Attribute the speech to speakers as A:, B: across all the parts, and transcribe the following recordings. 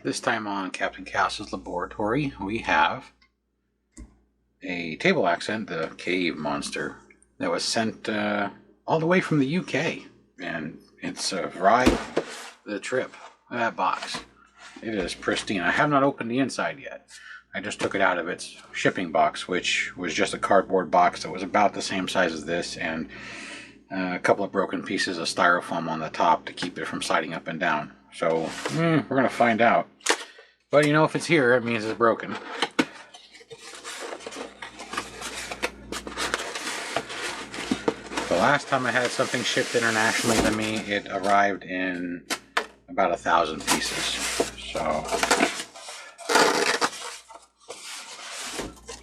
A: This time on Captain Chaos's laboratory, we have a table accent, the cave monster, that was sent all the way from the UK, and it's arrived the trip. That box. It is pristine. I have not opened the inside yet. I just took it out of its shipping box, which was just a cardboard box that was about the same size as this, and a couple of broken pieces of styrofoam on the top to keep it from sliding up and down. So, we're going to find out. But, you know, if it's here, it means it's broken. The last time I had something shipped internationally to me, it arrived in about 1,000 pieces. So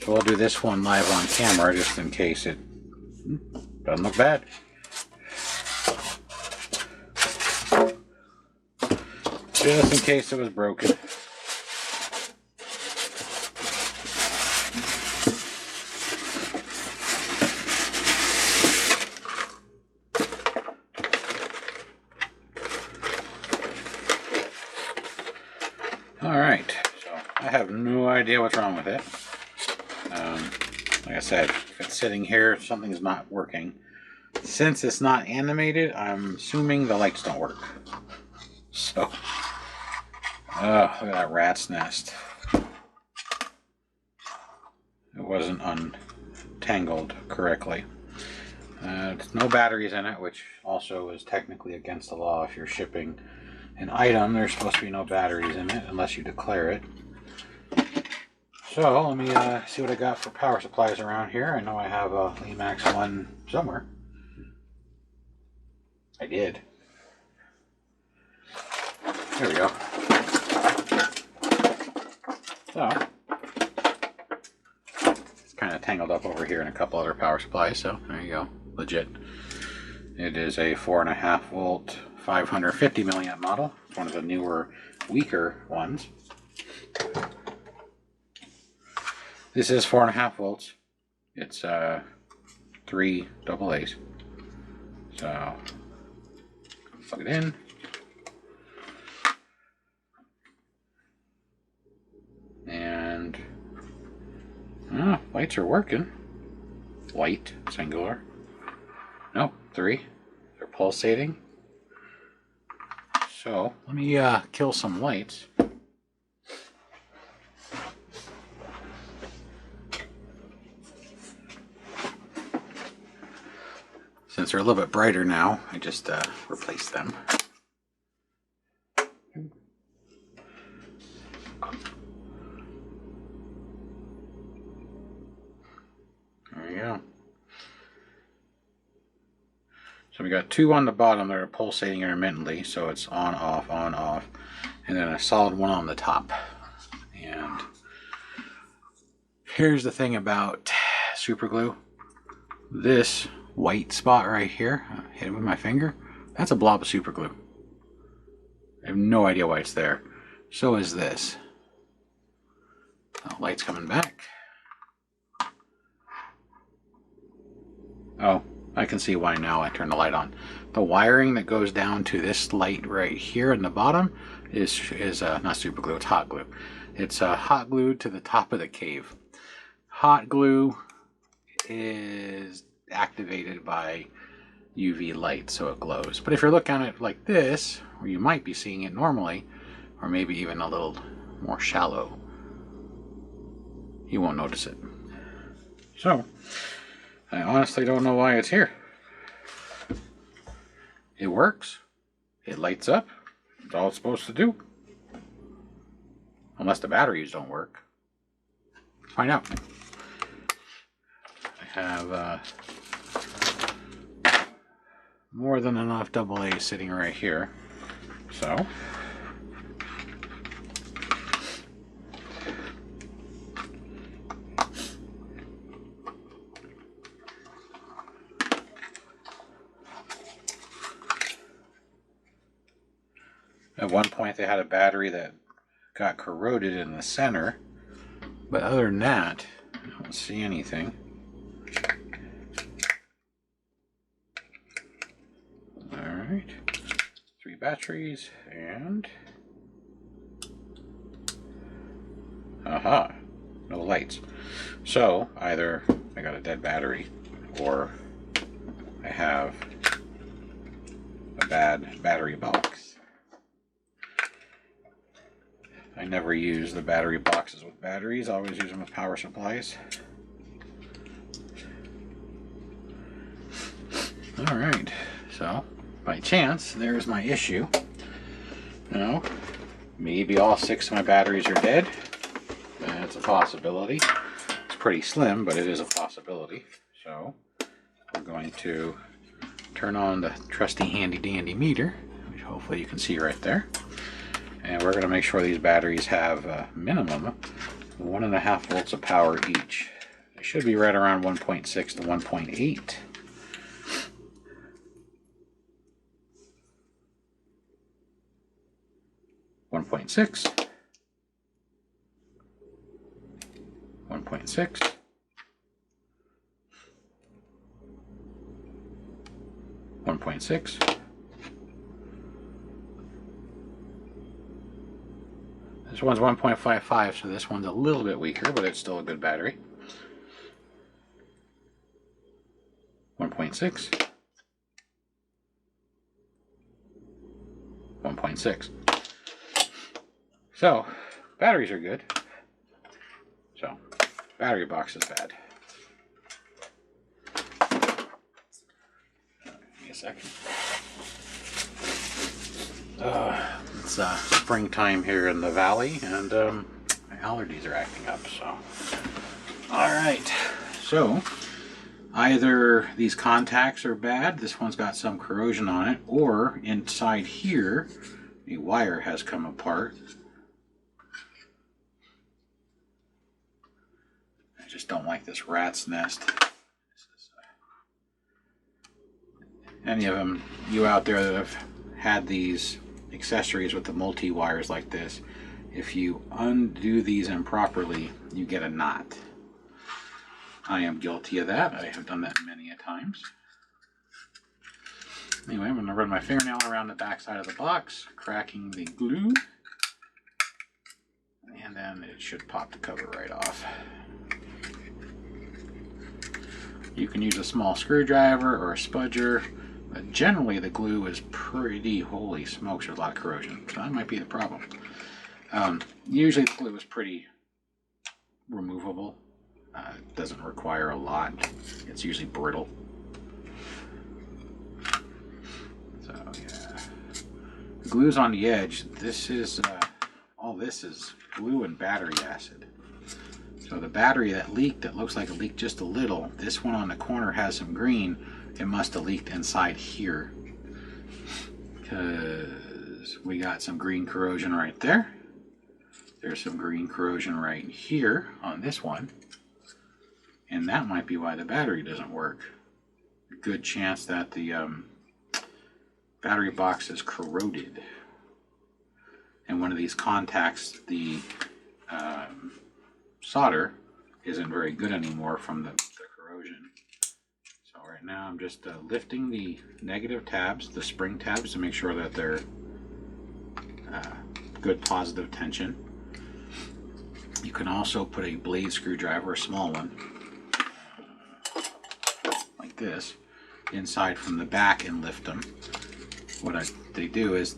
A: we'll do this one live on camera just in case it doesn't look bad. Just in case it was broken. Alright, so I have no idea what's wrong with it. Like I said, if it's sitting here, something's not working. Since it's not animated, I'm assuming the lights don't work. So, look at that rat's nest. It wasn't untangled correctly. No batteries in it, which also is technically against the law. If you're shipping an item, there's supposed to be no batteries in it unless you declare it. So let me see what I got for power supplies around here. I know I have a Lemax one somewhere. I did. There we go. So it's kind of tangled up over here in a couple other power supplies. So there you go, legit. It is a 4.5 volt, 550 milliamp model. It's one of the newer, weaker ones. This is 4.5 volts. It's 3 AA's. So plug it in. And lights are working. Light, singular. No, 3. They're pulsating. So let me kill some lights. Since they're a little bit brighter now, I just replaced them. There we go. So we got 2 on the bottom that are pulsating intermittently, so it's on, off, and then a solid one on the top. And here's the thing about super glue. This white spot right here, I hit it with my finger, that's a blob of super glue. I have no idea why it's there. So is this. Oh, light's coming back. Oh, I can see why now I turn the light on. The wiring that goes down to this light right here in the bottom is not super glue, it's hot glue. It's hot glued to the top of the cave. Hot glue is activated by UV light, so it glows. But if you're looking at it like this, where you might be seeing it normally, or maybe even a little more shallow, you won't notice it. So I honestly don't know why it's here. It works. It lights up. It's all it's supposed to do. Unless the batteries don't work. Find out. I have more than enough AA sitting right here. So at one point they had a battery that got corroded in the center, but other than that, I don't see anything. Alright, 3 batteries, and Aha, no lights. So either I got a dead battery or I have a bad battery box. I never use the battery boxes with batteries, I always use them with power supplies. Alright, so by chance, there's my issue. Now, maybe all 6 of my batteries are dead. That's a possibility. It's pretty slim, but it is a possibility. So, we're going to turn on the trusty handy dandy meter, which hopefully you can see right there. And we're going to make sure these batteries have a minimum 1.5 volts of power each. They should be right around 1.6 to 1.8. One 1.6, 1.6, 1.6. This one's 1.55, so this one's a little bit weaker, but it's still a good battery. 1.6, 1.6. So, batteries are good. So, battery box is bad. Give me a second. It's springtime here in the valley, and my allergies are acting up, so. Alright, so either these contacts are bad, this one's got some corrosion on it, or inside here, a wire has come apart. I just don't like this rat's nest. Any of them, you out there that have had these accessories with the multi-wires like this, if you undo these improperly, you get a knot. I am guilty of that. I have done that many a times. Anyway, I'm going to run my fingernail around the back side of the box, cracking the glue, and then it should pop the cover right off. You can use a small screwdriver or a spudger, but generally the glue is pretty, holy smokes, there's a lot of corrosion, so that might be the problem. Usually the glue is pretty removable. It doesn't require a lot. It's usually brittle. So yeah, the glue's on the edge. This is all this is glue and battery acid. So the battery that leaked, that looks like it leaked just a little, this one on the corner has some green. It must have leaked inside here, because we got some green corrosion right there. There's some green corrosion right here on this one, and that might be why the battery doesn't work. Good chance that the battery box is corroded, and one of these contacts, the solder isn't very good anymore from the corrosion. So right now I'm just lifting the negative tabs, the spring tabs, to make sure that they're good positive tension. You can also put a blade screwdriver, a small one, like this, inside from the back and lift them. What they do is,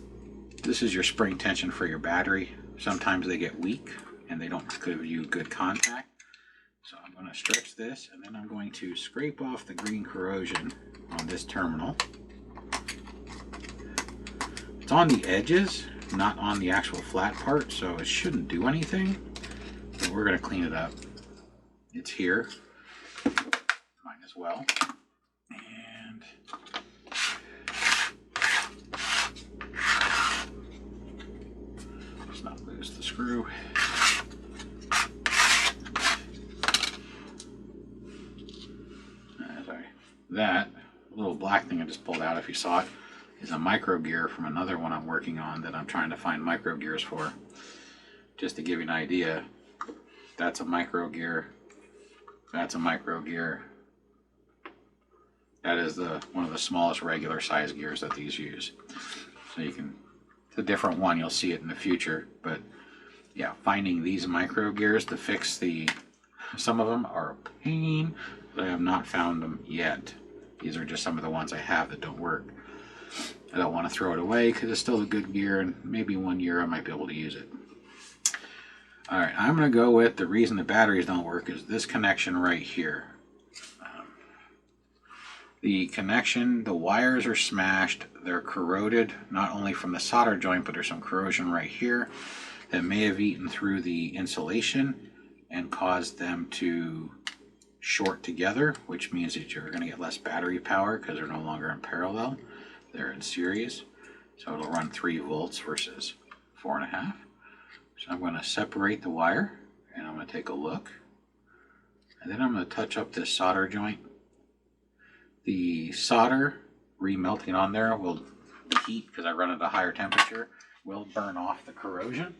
A: this is your spring tension for your battery. Sometimes they get weak and they don't give you good contact. So I'm going to stretch this, and then I'm going to scrape off the green corrosion on this terminal. It's on the edges, not on the actual flat part, so it shouldn't do anything. But we're going to clean it up. It's here. Might as well. And let's not lose the screw. That little black thing I just pulled out, if you saw it, is a micro gear from another one I'm working on that I'm trying to find micro gears for. Just to give you an idea, that's a micro gear, that's a micro gear. That is one of the smallest regular size gears that these use. So you can, it's a different one, you'll see it in the future, but Yeah, finding these micro gears to fix some of them are a pain, but I have not found them yet. These are just some of the ones I have that don't work. I don't want to throw it away because it's still a good gear, and maybe 1 year I might be able to use it. Alright, I'm going to go with the reason the batteries don't work is this connection right here. The connection, the wires are smashed, they're corroded, not only from the solder joint, but there's some corrosion right here that may have eaten through the insulation and caused them to short together, which means that you're going to get less battery power because they're no longer in parallel. They're in series. So it'll run 3 volts versus 4.5. So I'm going to separate the wire and I'm going to take a look. And then I'm going to touch up this solder joint. The solder remelting on there will, the heat, because I run at a higher temperature, will burn off the corrosion.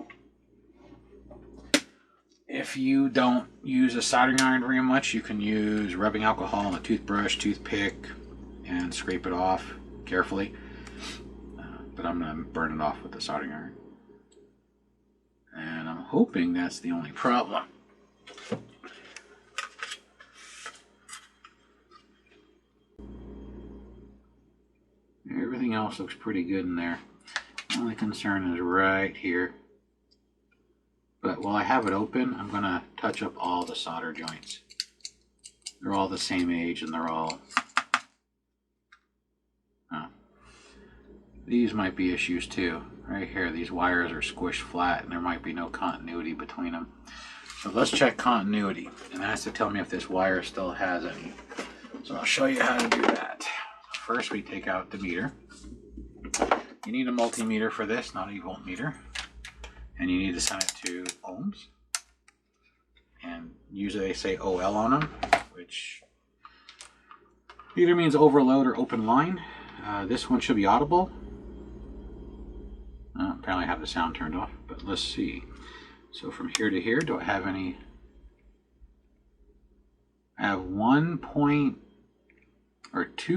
A: If you don't use a soldering iron very much, you can use rubbing alcohol on a toothbrush, toothpick, and scrape it off carefully. But I'm going to burn it off with the soldering iron. And I'm hoping that's the only problem. Everything else looks pretty good in there. The only concern is right here. But while I have it open, I'm going to touch up all the solder joints. They're all the same age and they're all... Oh. These might be issues too. Right here, these wires are squished flat and there might be no continuity between them. So let's check continuity. And that has to tell me if this wire still has any. So I'll show you how to do that. First we take out the meter. You need a multimeter for this, not a voltmeter. And you need to set it to ohms. And usually they say OL on them, which either means overload or open line. This one should be audible. Apparently I have the sound turned off, but let's see. So from here to here, do I have any? I have 2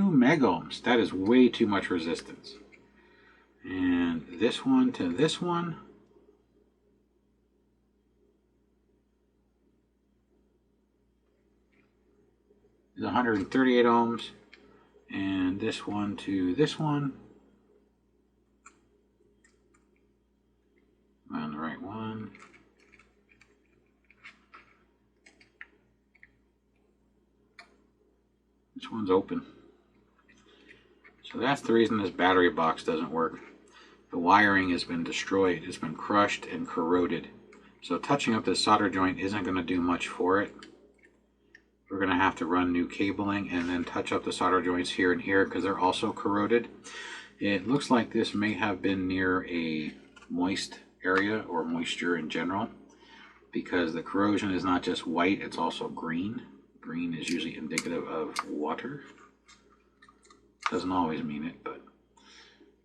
A: megohms. That is way too much resistance. And this one to this one, is 138 ohms. And this one to this one, am I on the right one? This one's open. So that's the reason this battery box doesn't work. The wiring has been destroyed. It's been crushed and corroded. So touching up this solder joint isn't going to do much for it. We're going to have to run new cabling and then touch up the solder joints here and here because they're also corroded. It looks like this may have been near a moist area or moisture in general, because the corrosion is not just white, it's also green. Green is usually indicative of water. Doesn't always mean it, but.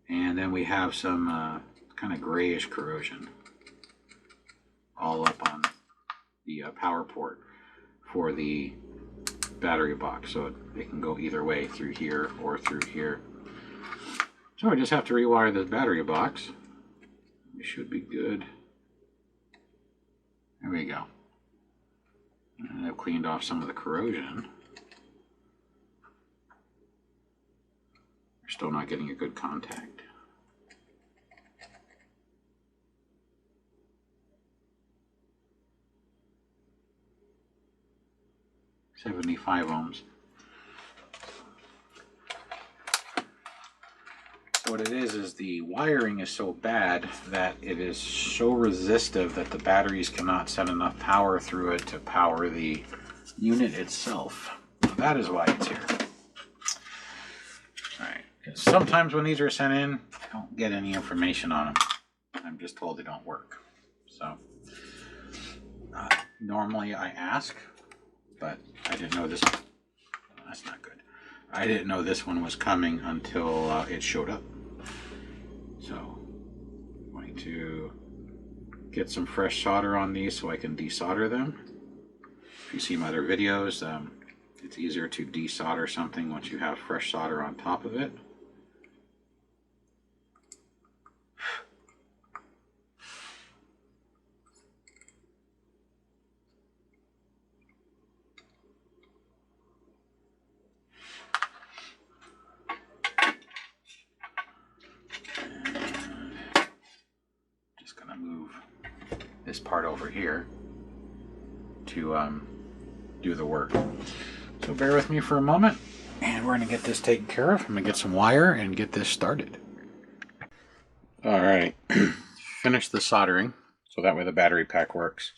A: And then we have some kind of grayish corrosion all up on the power port for the battery box, so it can go either way, through here or through here. So I just have to rewire this battery box. It should be good. There we go. And I've cleaned off some of the corrosion. We're still not getting a good contact. $75 ohms. So what it is the wiring is so bad that it is so resistive that the batteries cannot send enough power through it to power the unit itself. So that is why it's here. Alright, sometimes when these are sent in, I don't get any information on them. I'm just told they don't work. So normally I ask, but I didn't know this. That's not good. I didn't know this one was coming until it showed up. So I'm going to get some fresh solder on these so I can desolder them. If you see my other videos, it's easier to desolder something once you have fresh solder on top of it. just going to move this part over here to do the work. So bear with me for a moment, and we're going to get this taken care of. I'm going to get some wire and get this started. Alright, finish the soldering, so that way the battery pack works.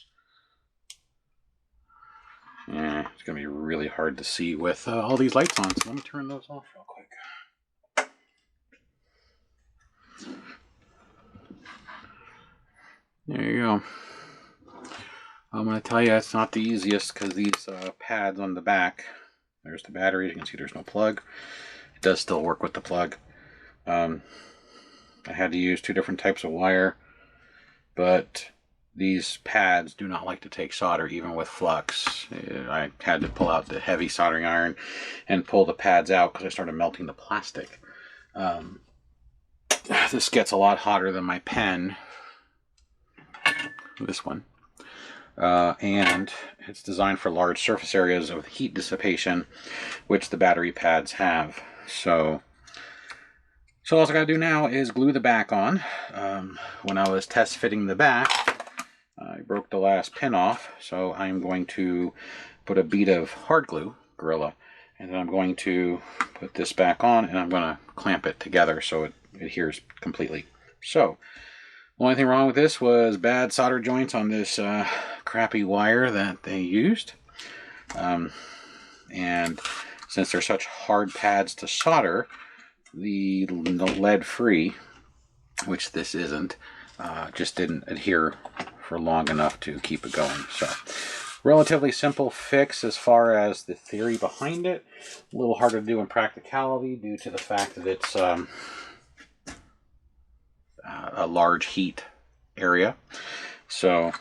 A: Yeah, it's going to be really hard to see with all these lights on, so let me turn those off real quick. There you go. I'm going to tell you it's not the easiest because these pads on the back, there's the battery, you can see there's no plug. It does still work with the plug. I had to use 2 different types of wire, but these pads do not like to take solder even with flux. I had to pull out the heavy soldering iron and pull the pads out because I started melting the plastic. This gets a lot hotter than my pen, this one. And it's designed for large surface areas of heat dissipation, which the battery pads have. So all I gotta do now is glue the back on. When I was test fitting the back, I broke the last pin off, so I'm going to put a bead of hard glue, Gorilla, and then I'm going to put this back on, and I'm going to clamp it together so it adheres completely. So the only thing wrong with this was bad solder joints on this crappy wire that they used. And since they're such hard pads to solder, the lead-free, which this isn't, just didn't adhere for long enough to keep it going. So relatively simple fix as far as the theory behind it. A little harder to do in practicality due to the fact that it's a large heat area. So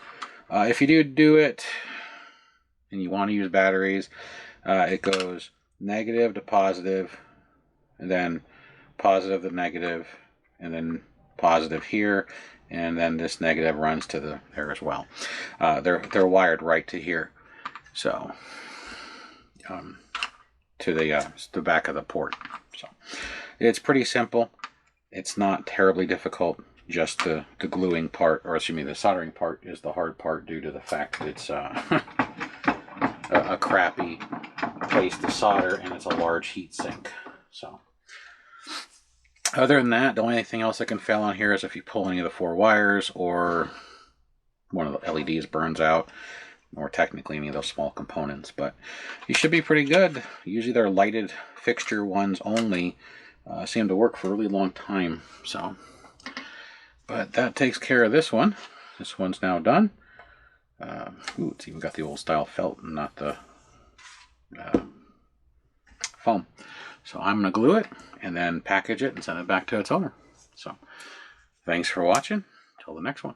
A: if you do it and you want to use batteries, it goes negative to positive, and then positive to negative, and then positive here, and then this negative runs to there as well. They're wired right to here, so to the back of the port. So it's pretty simple. It's not terribly difficult. Just the gluing part, or excuse me, the soldering part is the hard part due to the fact that it's a crappy place to solder and it's a large heat sink. So other than that, the only thing else that can fail on here is if you pull any of the 4 wires or one of the LEDs burns out, or technically any of those small components. But you should be pretty good. Usually they're lighted fixture ones only. Seem to work for a really long time. So, but that takes care of this one. This one's now done. Ooh, it's even got the old style felt and not the foam. So I'm going to glue it and then package it and send it back to its owner. So thanks for watching. Till the next one.